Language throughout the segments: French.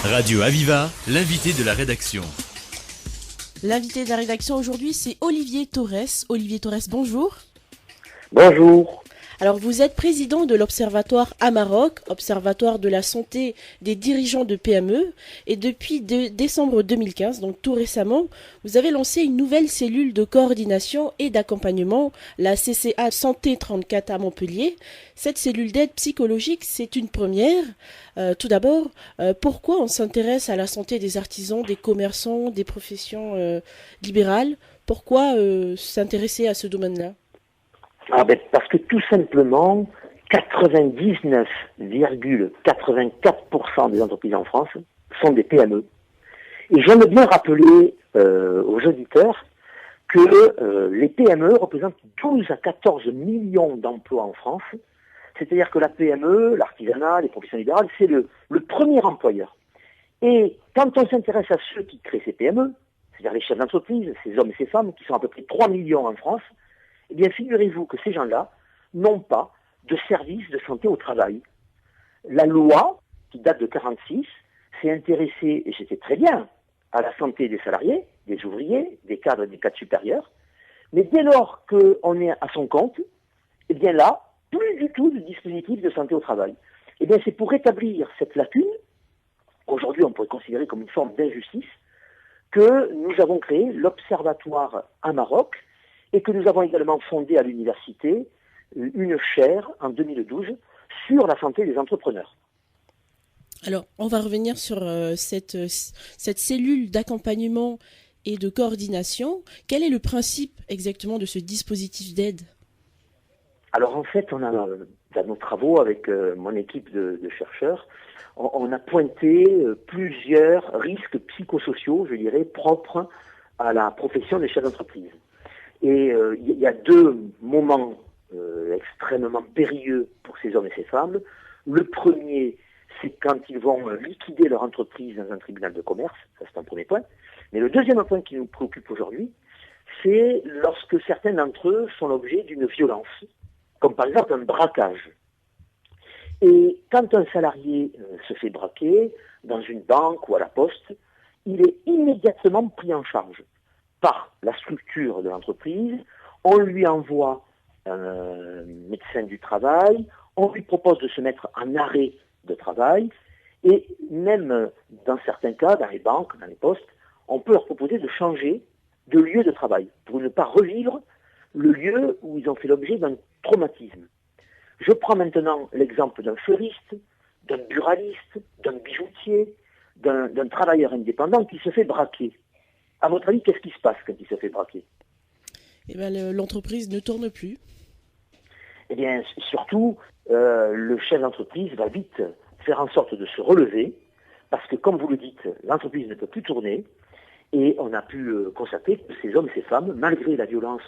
Radio Aviva, l'invité de la rédaction. L'invité de la rédaction aujourd'hui, c'est Olivier Torres. Olivier Torres, bonjour. Bonjour. Alors, vous êtes président de l'Observatoire Amaroc, Observatoire de la santé des dirigeants de PME. Et depuis décembre 2015, donc tout récemment, vous avez lancé une nouvelle cellule de coordination et d'accompagnement, la CCA Santé 34 à Montpellier. Cette cellule d'aide psychologique, c'est une première. Tout d'abord, pourquoi on s'intéresse à la santé des artisans, des commerçants, des professions libérales? Pourquoi s'intéresser à ce domaine-là? Parce que tout simplement, 99,84% des entreprises en France sont des PME. Et j'aime bien rappeler aux auditeurs que les PME représentent 12 à 14 millions d'emplois en France. C'est-à-dire que la PME, l'artisanat, les professions libérales, c'est le premier employeur. Et quand on s'intéresse à ceux qui créent ces PME, c'est-à-dire les chefs d'entreprise, ces hommes et ces femmes, qui sont à peu près 3 millions en France, eh bien, figurez-vous que ces gens-là n'ont pas de service de santé au travail. La loi, qui date de 1946, s'est intéressée, et c'était très bien, à la santé des salariés, des ouvriers, des cadres et des cadres supérieurs. Mais dès lors qu'on est à son compte, eh bien là, plus du tout de dispositif de santé au travail. Eh bien, c'est pour rétablir cette lacune, aujourd'hui on pourrait considérer comme une forme d'injustice, que nous avons créé l'Observatoire Amaroc, et que nous avons également fondé à l'université une chaire en 2012 sur la santé des entrepreneurs. Alors, on va revenir sur cette cellule d'accompagnement et de coordination. Quel est le principe exactement de ce dispositif d'aide? Alors en fait, on a dans nos travaux avec mon équipe de chercheurs, on a pointé plusieurs risques psychosociaux, je dirais, propres à la profession des chefs d'entreprise. Et il y a deux moments extrêmement périlleux pour ces hommes et ces femmes. Le premier, c'est quand ils vont liquider leur entreprise dans un tribunal de commerce, ça c'est un premier point. Mais le deuxième point qui nous préoccupe aujourd'hui, c'est lorsque certains d'entre eux sont l'objet d'une violence, comme par exemple un braquage. Et quand un salarié se fait braquer dans une banque ou à la poste, il est immédiatement pris en charge par la structure de l'entreprise, on lui envoie un médecin du travail, on lui propose de se mettre en arrêt de travail, et même dans certains cas, dans les banques, dans les postes, on peut leur proposer de changer de lieu de travail pour ne pas revivre le lieu où ils ont fait l'objet d'un traumatisme. Je prends maintenant l'exemple d'un fleuriste, d'un buraliste, d'un bijoutier, d'un travailleur indépendant qui se fait braquer. À votre avis, qu'est-ce qui se passe quand il se fait braquer? Eh bien, l'entreprise ne tourne plus. Eh bien, surtout, le chef d'entreprise va vite faire en sorte de se relever, parce que, comme vous le dites, l'entreprise ne peut plus tourner, et on a pu constater que ces hommes et ces femmes, malgré la violence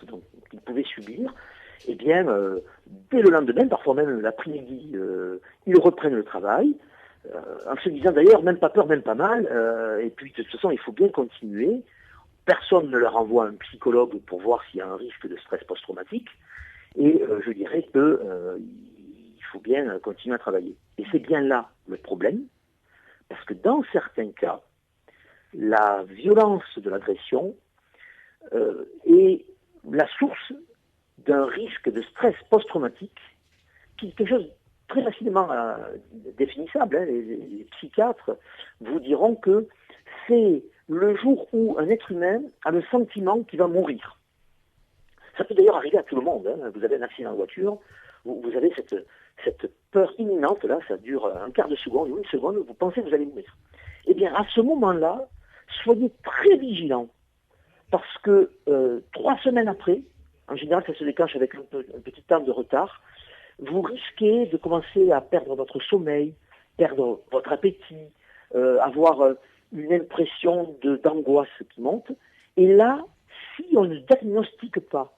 qu'ils pouvaient subir, eh bien, dès le lendemain, parfois même l'après-midi, ils reprennent le travail, en se disant d'ailleurs, même pas peur, même pas mal, et puis de toute façon, il faut bien continuer. Personne ne leur envoie un psychologue pour voir s'il y a un risque de stress post-traumatique. Et je dirais qu'il faut bien continuer à travailler. Et c'est bien là le problème, parce que dans certains cas, la violence de l'agression est la source d'un risque de stress post-traumatique, qui est quelque chose de très facilement définissable. Les psychiatres vous diront que c'est le jour où un être humain a le sentiment qu'il va mourir. Ça peut d'ailleurs arriver à tout le monde. Vous avez un accident de voiture, vous avez cette peur imminente, là, ça dure un quart de seconde ou une seconde, vous pensez que vous allez mourir. Eh bien, à ce moment-là, soyez très vigilants, parce que 3 semaines après, en général, ça se déclenche avec un petit temps de retard, vous risquez de commencer à perdre votre sommeil, perdre votre appétit, avoir une impression d'angoisse qui monte. Et là, si on ne diagnostique pas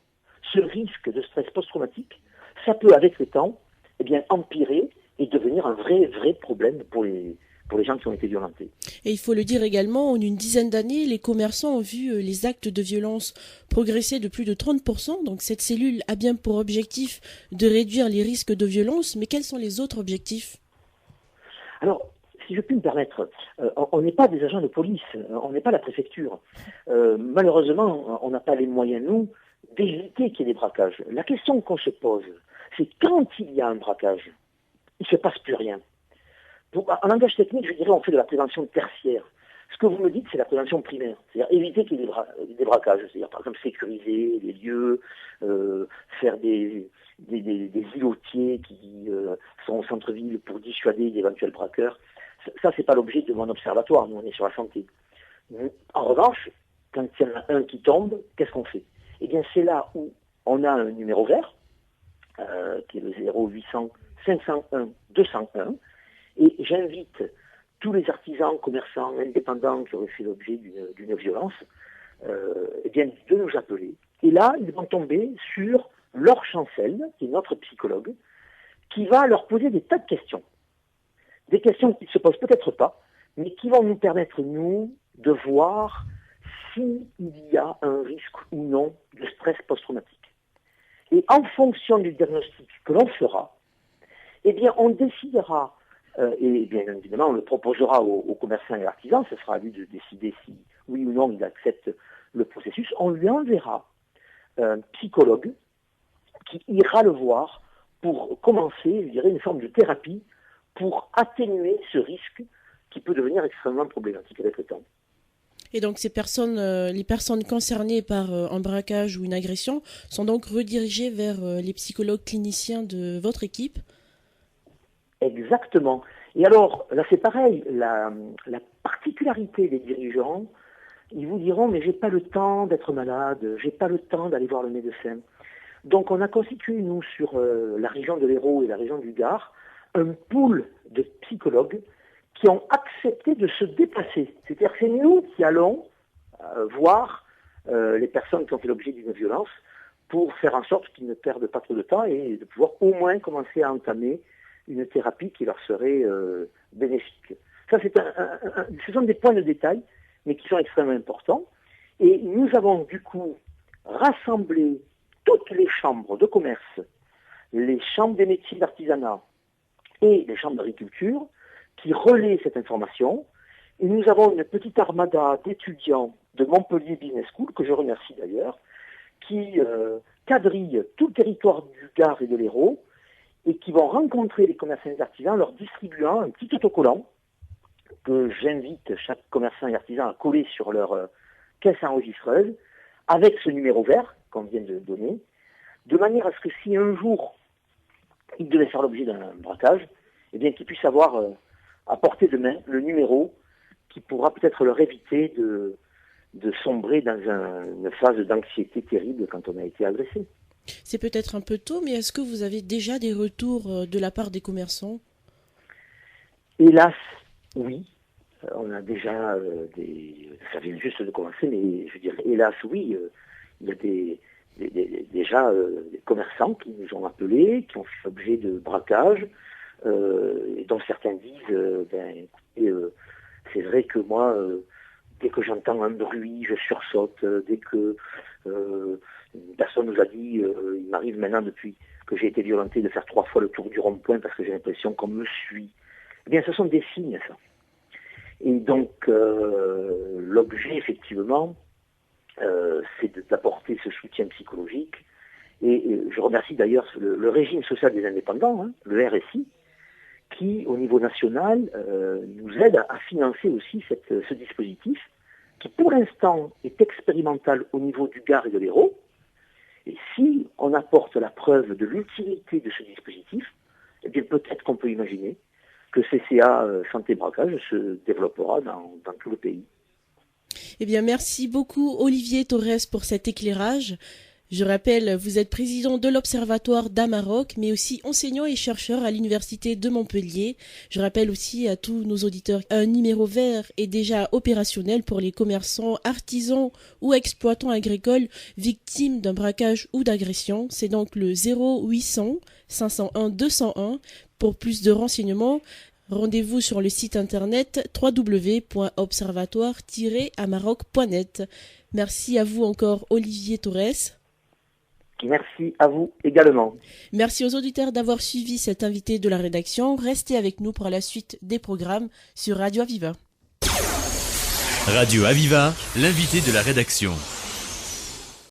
ce risque de stress post-traumatique, ça peut, avec le temps, eh bien, empirer et devenir un vrai problème pour les gens qui ont été violentés. Et il faut le dire également, en une dizaine d'années, les commerçants ont vu les actes de violence progresser de plus de 30%. Donc cette cellule a bien pour objectif de réduire les risques de violence, mais quels sont les autres objectifs? Alors, si je puis me permettre, on n'est pas des agents de police, on n'est pas la préfecture. Malheureusement, on n'a pas les moyens, nous, d'éviter qu'il y ait des braquages. La question qu'on se pose, c'est quand il y a un braquage, il ne se passe plus rien. Donc, en langage technique, je dirais on fait de la prévention tertiaire. Ce que vous me dites, c'est la prévention primaire. C'est-à-dire éviter qu'il y ait des braquages. C'est-à-dire, par exemple, sécuriser les lieux, faire des îlotiers qui sont au centre-ville pour dissuader d'éventuels braqueurs. Ça, c'est pas l'objet de mon observatoire. Nous, on est sur la santé. En revanche, quand il y en a un qui tombe, qu'est-ce qu'on fait? Eh bien, c'est là où on a un numéro vert, qui est le 0800 501 201, et j'invite tous les artisans, commerçants, indépendants qui auraient fait l'objet d'une violence, eh bien, de nous appeler. Et là, ils vont tomber sur Laure Chancel, qui est notre psychologue, qui va leur poser des tas de questions. Des questions qui ne se posent peut-être pas, mais qui vont nous permettre, nous, de voir s'il y a un risque ou non de stress post-traumatique. Et en fonction du diagnostic que l'on fera, eh bien, on décidera, et bien évidemment, on le proposera aux commerçants et artisans, ce sera à lui de décider si, oui ou non, il accepte le processus. On lui enverra un psychologue qui ira le voir pour commencer, je dirais, une forme de thérapie pour atténuer ce risque qui peut devenir extrêmement problématique avec le temps. Et donc ces personnes, les personnes concernées par un braquage ou une agression sont donc redirigées vers les psychologues cliniciens de votre équipe? Exactement. Et alors, là c'est pareil, la particularité des dirigeants, ils vous diront, mais j'ai pas le temps d'être malade, j'ai pas le temps d'aller voir le médecin. Donc on a constitué, nous, sur la région de l'Hérault et la région du Gard, un pool de psychologues qui ont accepté de se déplacer. C'est-à-dire que c'est nous qui allons voir les personnes qui ont fait l'objet d'une violence pour faire en sorte qu'ils ne perdent pas trop de temps et de pouvoir au moins commencer à entamer une thérapie qui leur serait bénéfique. Ça, ce sont des points de détail, mais qui sont extrêmement importants. Et nous avons du coup rassemblé toutes les chambres de commerce, les chambres des métiers d'artisanat et les chambres d'agriculture qui relaient cette information. Et nous avons une petite armada d'étudiants de Montpellier Business School, que je remercie d'ailleurs, qui quadrillent tout le territoire du Gard et de l'Hérault et qui vont rencontrer les commerçants et les artisans, leur distribuant un petit autocollant que j'invite chaque commerçant et artisan à coller sur leur caisse enregistreuse avec ce numéro vert qu'on vient de donner, de manière à ce que si un jour ils devaient faire l'objet d'un braquage, eh bien qu'ils puissent avoir à portée de main le numéro qui pourra peut-être leur éviter de sombrer dans une phase d'anxiété terrible quand on a été agressé. C'est peut-être un peu tôt, mais est-ce que vous avez déjà des retours de la part des commerçants? Hélas, oui. On a déjà ça vient juste de commencer, mais je dirais hélas, oui. Il y a déjà des commerçants qui nous ont appelés, qui ont fait l'objet de braquages, et dont certains disent, écoutez, c'est vrai que moi, dès que j'entends un bruit, je sursaute. Dès que une personne nous a dit, il m'arrive maintenant depuis que j'ai été violenté de faire 3 fois le tour du rond-point parce que j'ai l'impression qu'on me suit. Eh bien, ce sont des signes, ça. Et donc, l'objet, effectivement, c'est d'apporter ce soutien psychologique. Et je remercie d'ailleurs le régime social des indépendants, le RSI, qui, au niveau national, nous aide à financer aussi ce dispositif, qui pour l'instant est expérimental au niveau du Gard et de l'Hérault. Et si on apporte la preuve de l'utilité de ce dispositif, eh bien peut-être qu'on peut imaginer que CCA Santé Braquage se développera dans tout le pays. Eh bien, merci beaucoup Olivier Torres pour cet éclairage. Je rappelle, vous êtes président de l'Observatoire d'Amarok, mais aussi enseignant et chercheur à l'Université de Montpellier. Je rappelle aussi à tous nos auditeurs un numéro vert est déjà opérationnel pour les commerçants, artisans ou exploitants agricoles victimes d'un braquage ou d'agression. C'est donc le 0800 501 201. Pour plus de renseignements, rendez-vous sur le site internet www.observatoire-amarok.net. Merci à vous encore Olivier Torres. Merci à vous également. Merci aux auditeurs d'avoir suivi cet invité de la rédaction. Restez avec nous pour la suite des programmes sur Radio Aviva. Radio Aviva, l'invité de la rédaction.